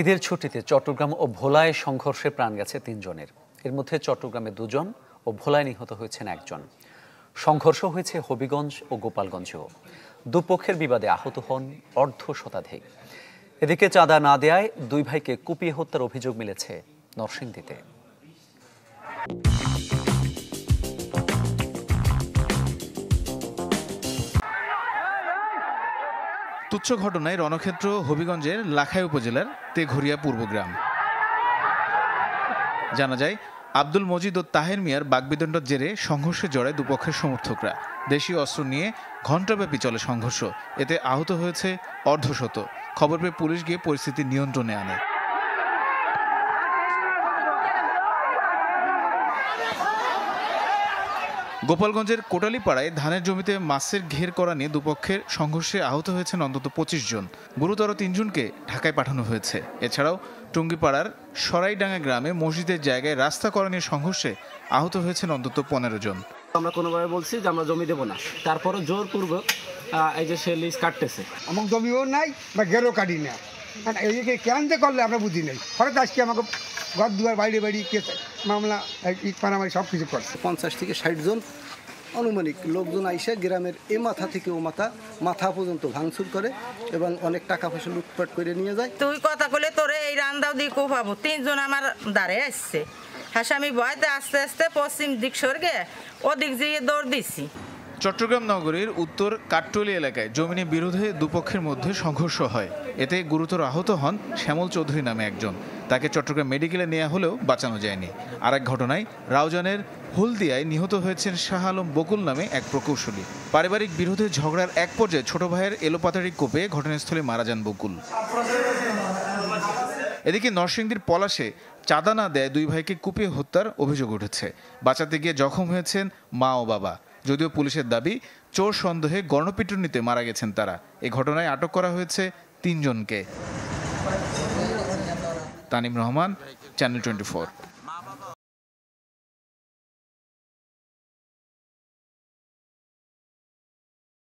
ঈদের ছুটিতে চট্টগ্রাম ও ভোলায় সংঘর্ষে প্রাণ গেছে ৩ জনের। এর মধ্যে চট্টগ্রামে 2 জন ও ভোলায় নিহত হয়েছেন 1 জন। সংঘর্ষ হয়েছে হবিগঞ্জ ও গোপালগঞ্জেও। দুপক্ষের বিবাদে আহত হন অর্ধ শতাধিক। এদিকে চাঁদা না দেয়ায় 2 ভাইকে কুপিয়ে হত্যার অভিযোগ মিলেছে নরসিংদীতে। তুচ্ছ ঘটনায় রণক্ষেত্র হবিগঞ্জের লাখাই উপজেলার তেঘরিয়া পূর্বগ্রাম। জানা যায়, আব্দুল মজিদ ও তাহের মিয়ার বাগবিতণ্ডার জেরে সংঘর্ষে জড়ায় দুপক্ষের সমর্থকরা। দেশীয় অস্ত্র নিয়ে ঘণ্টাব্যাপী চলে সংঘর্ষ। এতে আহত হয়েছে অর্ধশত। খবর পেয়ে পুলিশ গিয়ে পরিস্থিতি নিয়ন্ত্রণে আনে। গোপালগঞ্জের কোটালীপাড়ায় ধানের জমিতে মাছের ঘের করা নিয়ে দুপক্ষের সংঘর্ষে আহত হয়েছেন অন্তত 25 জন। গুরুতর 3 জনকে ঢাকায় পাঠানো হয়েছে। এছাড়াও টুঙ্গিপাড়ার সরাইডাঙ্গা গ্রামে মসজিদের জায়গায় রাস্তা করা নিয়ে সংঘর্ষে আহত হয়েছেন অন্তত 15 জন। আমরা কোনোভাবে বলছি যে আমরা জমি দেবো না, তারপরে জোরপূর্বক এই যে সে লিজ কাটতেছে। আমার জমিও নাই বা ঘেরও কাটি না, এইদিকে কেন যে করলে আমরা বুঝি নেই। হঠাৎ আজকে আমাকে ঘর দুয়ার বাইরে বাইরে কেস মামলা ইট পানামারি সব কিছু করছে। 50 থেকে 60 জন আনুমানিক লোকজন আইসে গ্রামের এ মাথা থেকে ও মাথা পর্যন্ত ভাঙচুর করে এবং অনেক টাকা পয়সা লুটপাট করে নিয়ে যায়। তুই কথা বলে তোরে এই রান্দাও দিয়ে কোপাবো। 3 জন আমার দাঁড়ে আসছে। হাসামি ভয়তে আস্তে আস্তে পশ্চিম দিক সরগে ওদিক যেয়ে দৌড় দিচ্ছি। চট্টগ্রাম নগরীর উত্তর কাট্টলি এলাকায় জমি নিয়ে বিরোধে দুপক্ষের মধ্যে সংঘর্ষ হয়। এতে গুরুতর আহত হন শ্যামল চৌধুরী নামে একজন। তাকে চট্টগ্রাম মেডিকেলে নেওয়া হলেও বাঁচানো যায়নি। আরেক ঘটনায় রাউজানের হলদিয়ায় নিহত হয়েছেন শাহ আলম বকুল নামে এক প্রকৌশলী। পারিবারিক বিরোধে ঝগড়ার এক পর্যায়ে ছোট ভাইয়ের এলোপাতাড়ি কোপে ঘটনাস্থলে মারা যান বকুল। এদিকে নরসিংদীর পলাশে চাঁদা না দেয় 2 ভাইকে কুপিয়ে হত্যার অভিযোগ উঠেছে। বাঁচাতে গিয়ে জখম হয়েছেন মা ও বাবা। যদিও পুলিশের দাবি, চোর সন্দেহে গণপিটুনিতে মারা গেছেন তারা। এই ঘটনায় আটক করা হয়েছে 3 জনকে। তানিম রহমান, চ্যানেল 24।